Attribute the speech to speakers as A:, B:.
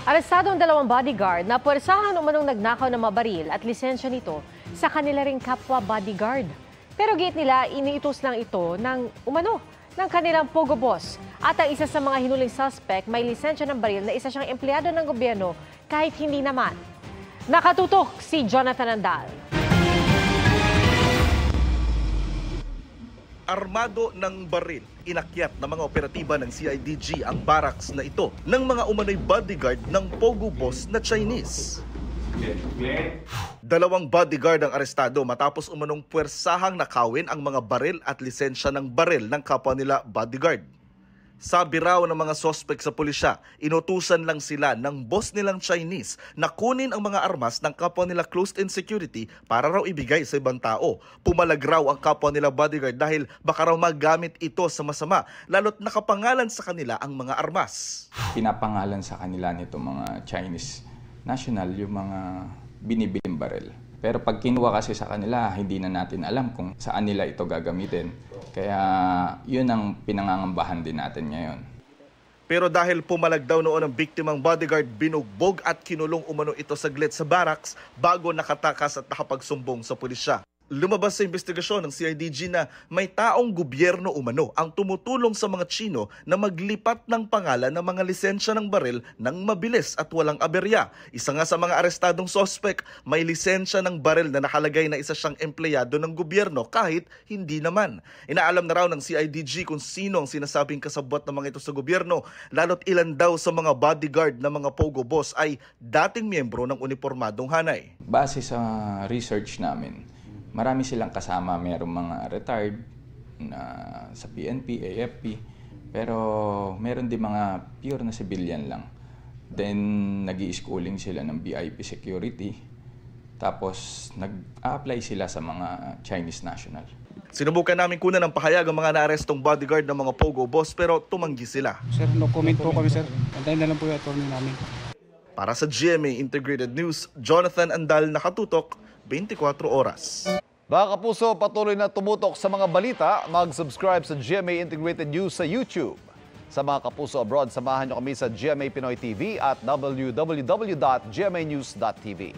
A: Arestado ang dalawang bodyguard na puwersahan umanong nagnakaw ng mga baril at lisensya nito sa kanila ring kapwa bodyguard. Pero giit nila, iniutos lang ito ng kanilang pogo boss. At ang isa sa mga hinuling suspect may lisensya ng baril na isa siyang empleyado ng gobyerno kahit hindi naman. Nakatutok si Jonathan Andal.
B: Armado ng baril, inakyat ng mga operatiba ng CIDG ang barracks na ito ng mga umano'y bodyguard ng pogo boss na Chinese. Dalawang bodyguard ang arestado matapos umanong puwersahang nakawin ang mga baril at lisensya ng baril ng kapwa nila bodyguard. Sabi raw ng mga sospek sa pulisya, inutusan lang sila ng boss nilang Chinese na kunin ang mga armas ng kapwa nila closed-in security para raw ibigay sa ibang tao. Pumalag raw ang kapwa nila bodyguard dahil baka raw magamit ito sa masama, lalo't nakapangalan sa kanila ang mga armas.
C: Pinapangalan sa kanila nito mga Chinese national yung mga binibiling baril. Pero pag kinuha kasi sa kanila, hindi na natin alam kung saan nila ito gagamitin. Kaya yun ang pinangangambahan din natin ngayon.
B: Pero dahil pumalag daw noon ang biktimang bodyguard, binugbog at kinulong umano ito saglit sa barracks bago nakatakas at nakapagsumbong sa pulisya. Lumabas sa investigasyon ng CIDG na may taong gobyerno umano ang tumutulong sa mga Chino na maglipat ng pangalan ng mga lisensya ng baril ng mabilis at walang aberya. Isa nga sa mga arestadong sospek, may lisensya ng baril na nakalagay na isa siyang empleyado ng gobyerno kahit hindi naman. Inaalam na raw ng CIDG kung sino ang sinasabing kasabwat ng mga ito sa gobyerno, lalo't ilan daw sa mga bodyguard na mga pogo boss ay dating miyembro ng uniformadong hanay.
C: Base sa research namin, marami silang kasama, mayroong mga retired na sa PNP, AFP, pero meron din mga pure na civilian lang. Then nag-i-schooling sila ng VIP security, tapos nag-a-apply sila sa mga Chinese national.
B: Sinubukan namin kunan ng pahayag ang mga naarestong bodyguard ng mga pogo boss pero tumanggi sila.
D: Sir, no comment po kami sir. Antayin na lang po yung attorney namin.
B: Para sa GMA Integrated News, Jonathan Andal, nakatutok 24 oras.
E: Mga kapuso, patuloy na tumutok sa mga balita. Mag-subscribe sa GMA Integrated News sa YouTube. Sa mga kapuso abroad, samahan nyo kami sa GMA Pinoy TV at www.gmanews.tv.